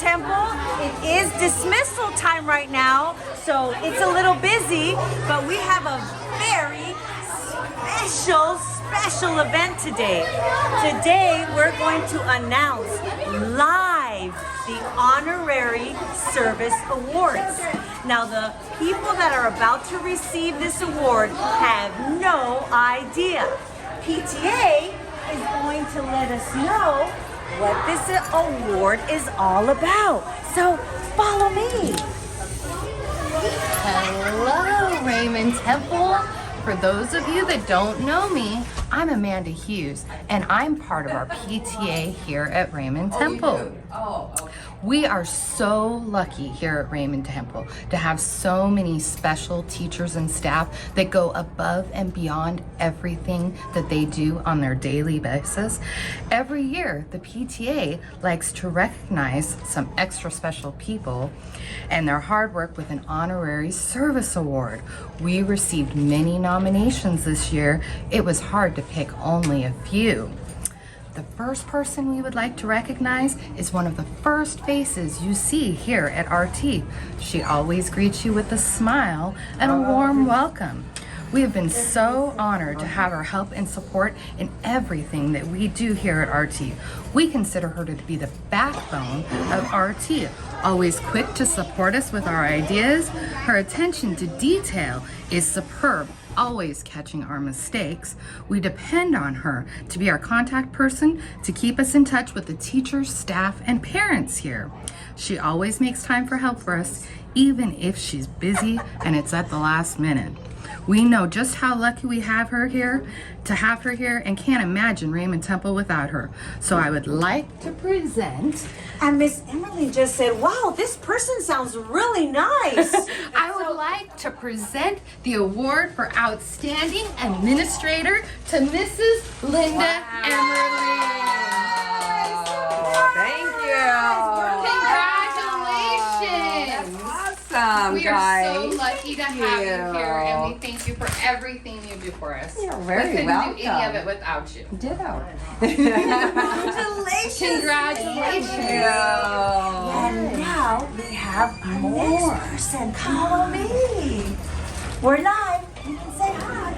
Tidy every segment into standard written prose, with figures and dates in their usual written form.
Temple. It is dismissal time right now, so it's a little busy, but we have a very special event today. Today we're going to announce live the Honorary Service Awards. Now the people that are about to receive this award have no idea. PTA is going to let us know what this award is all about. So follow me. Hello, Raymond Temple. For those of you that don't know me, I'm Amanda Hughes, and I'm part of our PTA here at Raymond Temple. We are so lucky here at Raymond Temple to have so many special teachers and staff that go above and beyond everything that they do on their daily basis. Every year, the PTA likes to recognize some extra special people and their hard work with an Honorary Service Award. We received many nominations this year. It was hard to pick only a few. The first person we would like to recognize is one of the first faces you see here at RT. She always greets you with a smile and a warm welcome. We have been so honored to have her help and support in everything that we do here at RT. We consider her to be the backbone of RT, always quick to support us with our ideas. Her attention to detail is superb, always catching our mistakes. We depend on her to be our contact person to keep us in touch with the teachers, staff, and parents here. She always makes time for help for us, even if she's busy and it's at the last minute. We know just how lucky we have her here, and can't imagine Raymond Temple without her. So I would like to present. And Miss Emily just said, wow, this person sounds really nice. I would like to present the award for Outstanding Administrator to Mrs. Linda Emerly. Thank you. Congratulations. Awesome, We are guys. so lucky to have you here, and we thank you for everything you do for us. You're very we couldn't welcome. do any of it without you. Ditto. Congratulations. Congratulations. And now we have our next person. Follow me. We're live. You can say hi.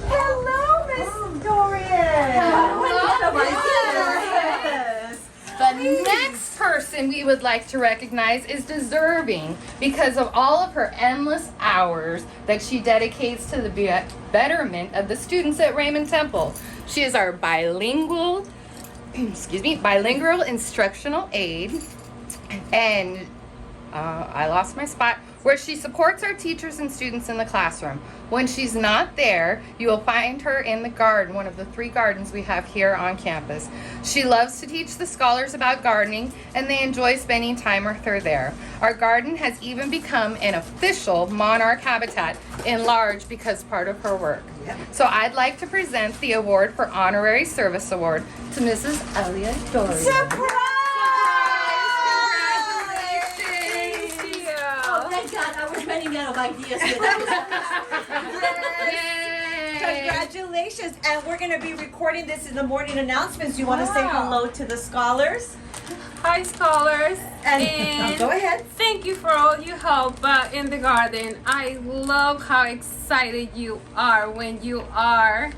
Hello, Miss Dorian. Hello. Yes. The next person we would like to recognize is deserving because of all of her endless hours that she dedicates to the betterment of the students at Raymond Temple. She is our bilingual instructional aide, and I lost my spot, where she supports our teachers and students in the classroom. When she's not there, you will find her in the garden, one of the 3 gardens we have here on campus. She loves to teach the scholars about gardening, and they enjoy spending time with her there. Our garden has even become an official monarch habitat, enlarged because part of her work. So I'd like to present the award for Honorary Service Award to Mrs. Elia Dorian. Surprise! Oh, thank God, I was running out of ideas. Congratulations. And we're going to be recording this in the morning announcements. You want to say Wow. hello to the scholars? Hi, scholars. And go ahead. Thank you for all your help in the garden. I love how excited you are when you are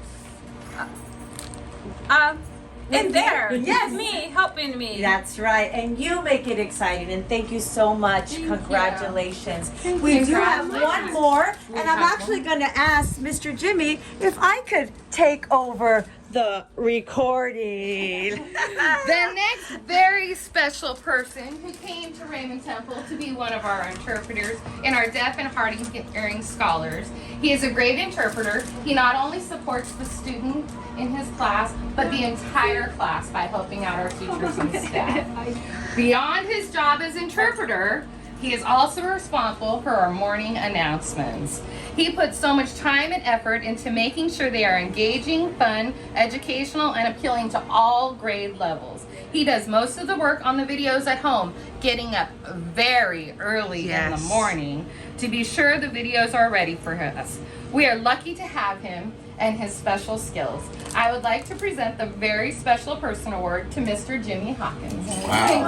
in there. Yes. With me, helping me. That's right. And you make it exciting. And thank you so much. Thank Congratulations. you. We do have Congratulations. one more. And I'm actually going to ask Mr. Jimmy if I could take over the recording. The next very special person who came to Raymond Temple to be one of our interpreters in our deaf and hard of hearing scholars. He is a great interpreter. He not only supports the student in his class, but the entire class by helping out our teachers and staff. Beyond his job as interpreter, he is also responsible for our morning announcements. He puts so much time and effort into making sure they are engaging, fun, educational, and appealing to all grade levels. He does most of the work on the videos at home, getting up very early in the morning to be sure the videos are ready for us. We are lucky to have him, and his special skills. I would like to present the Very Special Person Award to Mr. Jimmy Hawkins. Yay!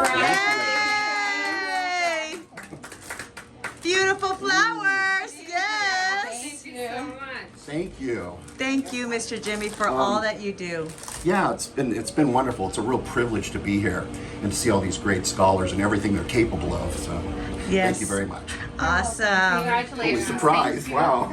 Beautiful flowers. Yes. Thank you so much. Thank you. Thank you, Mr. Jimmy, for all that you do. Yeah, it's been wonderful. It's a real privilege to be here and to see all these great scholars and everything they're capable of. So, Yes. thank you very much. Awesome. Congratulations. Surprise! Wow.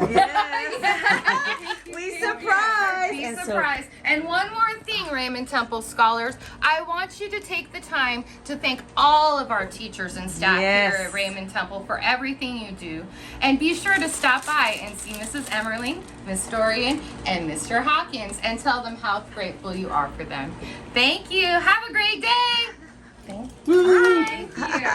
We surprised. Be And so- surprised. And one more thing, Raymond Temple scholars, I want you to take the time to thank all of our teachers and staff Yes. here at Raymond Temple for everything you do. And be sure to stop by and see Mrs. Emmerling, Miss Dorian, and Mr. Hawkins and tell them how grateful you are for them. Thank you. Have a great day. Thank you. Thank you.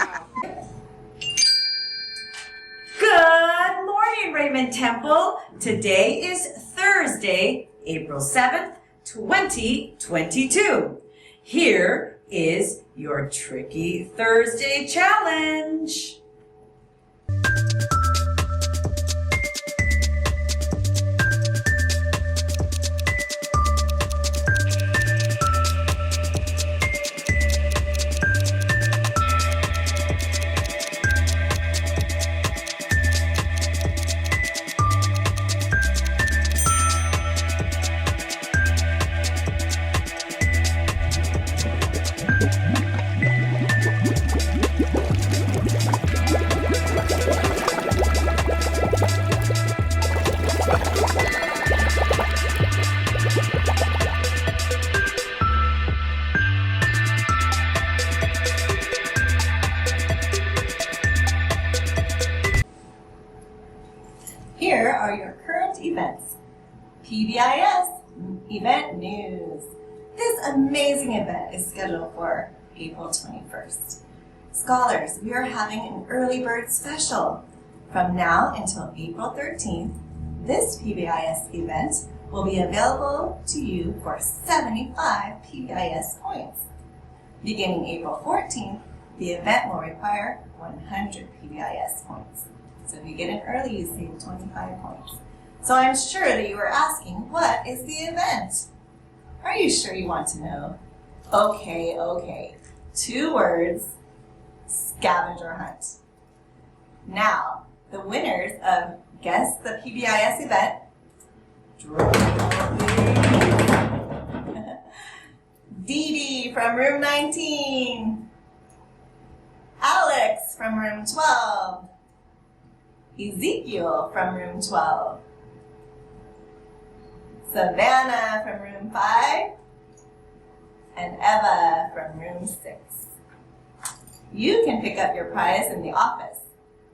Good morning, Raymond Temple. Today is Thursday, April 7th, 2022. Here is your Tricky Thursday challenge. Here are your current events. PBIS event news. This amazing event is scheduled for April 21st. Scholars, we are having an early bird special. From now until April 13th, this PBIS event will be available to you for 75 PBIS points. Beginning April 14th, the event will require 100 PBIS points. So if you get in early, you save 25 points. So I'm sure that you are asking, what is the event? Are you sure you want to know? Okay. 2 words, scavenger hunt. Now, the winners of Guess the PBIS event, Dee Dee from room 19, Alex from room 12, Ezekiel from room 12, Savannah from room 5, and Eva from room 6. You can pick up your prize in the office.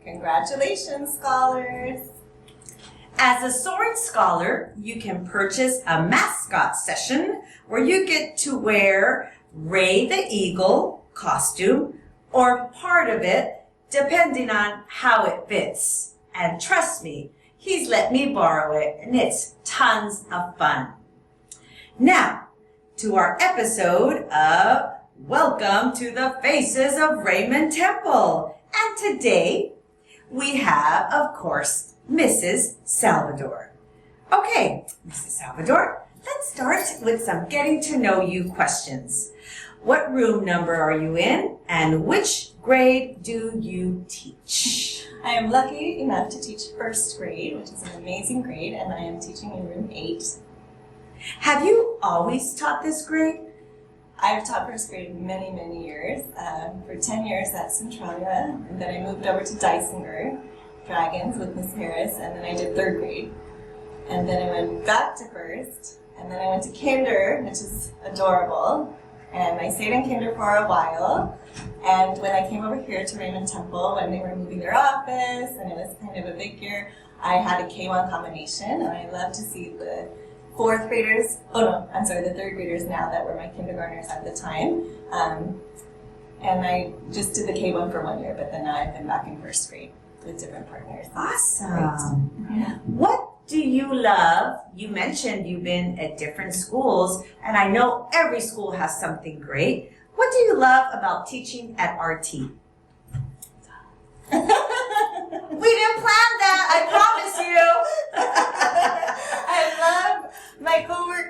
Congratulations, scholars! As a Soaring Scholar, you can purchase a mascot session where you get to wear Ray the Eagle costume or part of it, depending on how it fits. And trust me, he's let me borrow it, and it's tons of fun. Now, to our episode of Welcome to the Faces of Raymond Temple. And today, we have, of course, Mrs. Salvador. Okay, Mrs. Salvador, let's start with some getting to know you questions. What room number are you in, and which grade do you teach? I am lucky enough to teach first grade, which is an amazing grade, and I am teaching in room 8. Have you always taught this grade? I've taught first grade many, many years. For 10 years at Centralia, and then I moved over to Dysinger Dragons with Miss Harris, and then I did 3rd grade. And then I went back to first, and then I went to kinder, which is adorable. And I stayed in kinder for a while. And when I came over here to Raymond Temple, when they were moving their office, and it was kind of a big year, I had a K1 combination, and I love to see the 4th graders, the 3rd graders now that were my kindergartners at the time. And I just did the K1 for 1 year, but then now I've been back in first grade with different partners. Awesome. Yeah. What do you love? You mentioned you've been at different schools, and I know every school has something great. What do you love about teaching at RT? We didn't plan that, I promise you. I love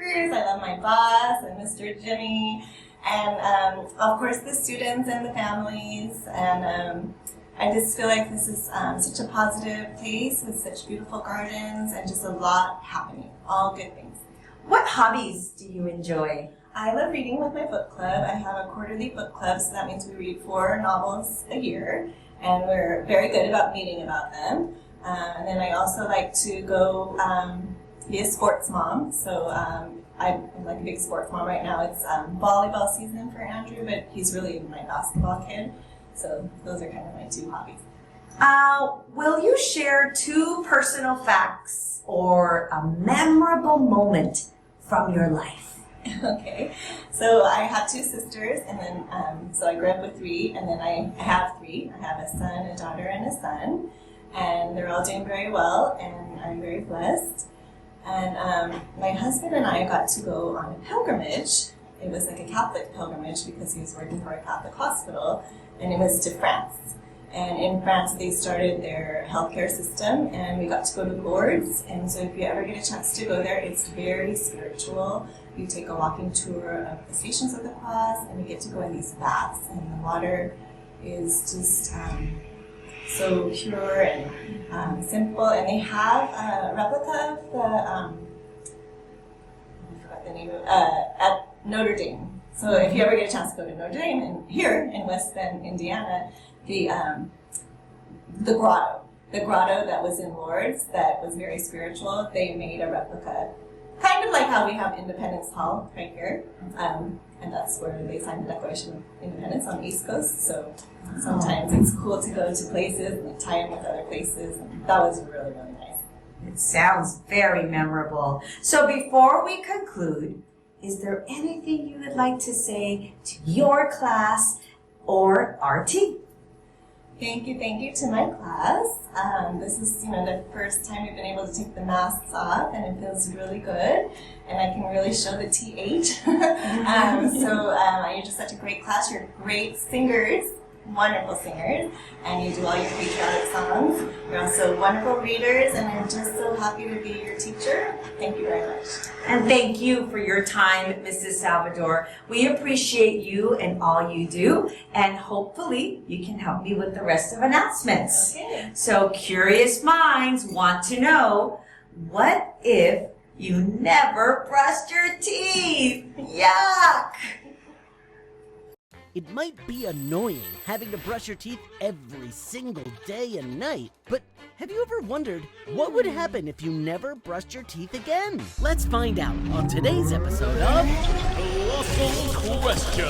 teachers, I love my boss and Mr. Jimmy, and of course the students and the families, and I just feel like this is such a positive place with such beautiful gardens and just a lot happening, all good things. What hobbies do you enjoy? I love reading with my book club. I have a quarterly book club, so that means we read 4 novels a year, and we're very good about meeting about them. And then I also like to go be a sports mom. So I'm like a big sports mom right now. It's volleyball season for Andrew, but he's really my basketball kid. So those are kind of my 2 hobbies. Will you share 2 personal facts or a memorable moment from your life? Okay, so I have 2 sisters, and then so I grew up with 3, and then I have 3. I have a son, a daughter, and a son, and they're all doing very well, and I'm very blessed. And my husband and I got to go on a pilgrimage. It was like a Catholic pilgrimage because he was working for a Catholic hospital, and it was to France. And in France, they started their healthcare system, and we got to go to Lourdes. And so if you ever get a chance to go there, it's very spiritual. You take a walking tour of the Stations of the Cross, and you get to go in these baths, and the water is just so pure and simple. And they have a replica of the, I forgot the name of at Notre Dame. So if you ever get a chance to go to Notre Dame, and here in West Bend, Indiana, the grotto that was in Lourdes that was very spiritual, they made a replica, kind of like how we have Independence Hall right here, and that's where they signed the Declaration of Independence on the East Coast. So sometimes it's cool to go to places and tie in with other places, and that was really, really nice. It sounds very memorable. So before we conclude, is there anything you would like to say to your class or our team? Thank you to my class. This is, the first time we've been able to take the masks off, and it feels really good, and I can really show the TH. You're just such a great class. You're great singers, wonderful singers, and you do all your patriotic songs. You're also wonderful readers, and I'm just so happy to be your teacher. Thank you very much. And thank you for your time, Mrs. Salvador. We appreciate you and all you do, and hopefully you can help me with the rest of announcements. Okay. So curious minds want to know, what if you never brushed your teeth? Yuck! It might be annoying having to brush your teeth every single day and night, but have you ever wondered what would happen if you never brushed your teeth again? Let's find out on today's episode of Colossal Question.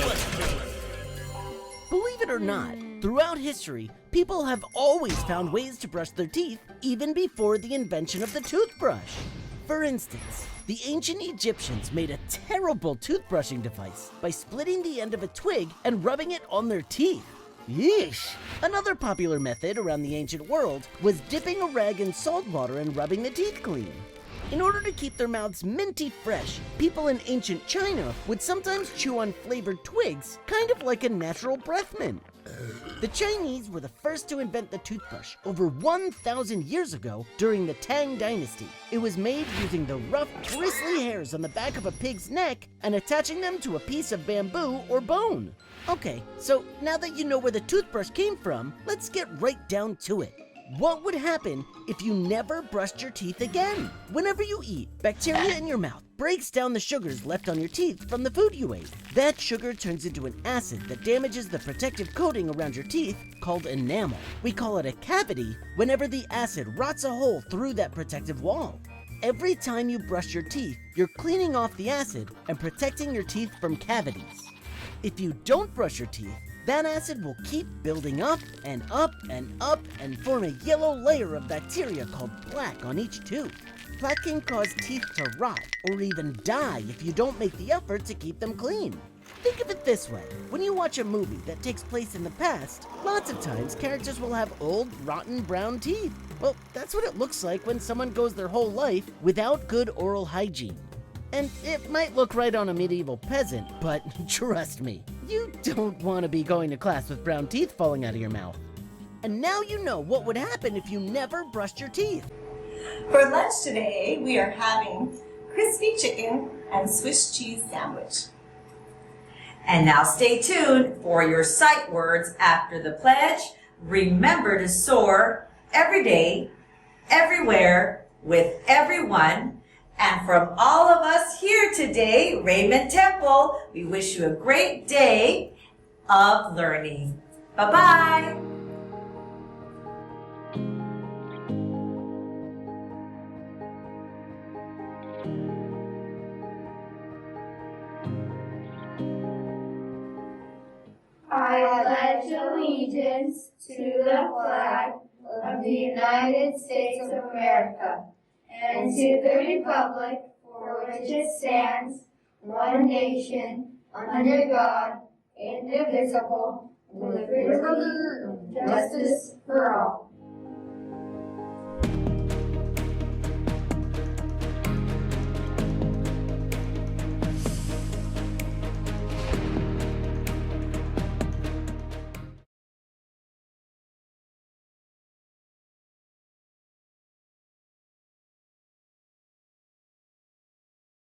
Believe it or not, throughout history, people have always found ways to brush their teeth even before the invention of the toothbrush. For instance, the ancient Egyptians made a terrible toothbrushing device by splitting the end of a twig and rubbing it on their teeth. Yeesh! Another popular method around the ancient world was dipping a rag in salt water and rubbing the teeth clean. In order to keep their mouths minty fresh, people in ancient China would sometimes chew on flavored twigs, kind of like a natural breath mint. The Chinese were the first to invent the toothbrush over 1,000 years ago during the Tang Dynasty. It was made using the rough, bristly hairs on the back of a pig's neck and attaching them to a piece of bamboo or bone. Okay, so now that you know where the toothbrush came from, let's get right down to it. What would happen if you never brushed your teeth again? Whenever you eat, bacteria in your mouth breaks down the sugars left on your teeth from the food you ate. That sugar turns into an acid that damages the protective coating around your teeth called enamel. We call it a cavity whenever the acid rots a hole through that protective wall. Every time you brush your teeth, you're cleaning off the acid and protecting your teeth from cavities. If you don't brush your teeth, that acid will keep building up and up and up and form a yellow layer of bacteria called plaque on each tooth. Plaque can cause teeth to rot or even die if you don't make the effort to keep them clean. Think of it this way. When you watch a movie that takes place in the past, lots of times characters will have old, rotten brown teeth. Well, that's what it looks like when someone goes their whole life without good oral hygiene. And it might look right on a medieval peasant, but trust me, you don't want to be going to class with brown teeth falling out of your mouth. And now you know what would happen if you never brushed your teeth. For lunch today, we are having crispy chicken, and Swiss cheese sandwich. And now stay tuned for your sight words after the pledge. Remember to soar every day, everywhere, with everyone. And from all of us here today, Raymond Temple, we wish you a great day of learning. Bye-bye. I pledge allegiance to the flag of the United States of America and to the republic for which it stands, one nation, under God, indivisible, with liberty and justice for all.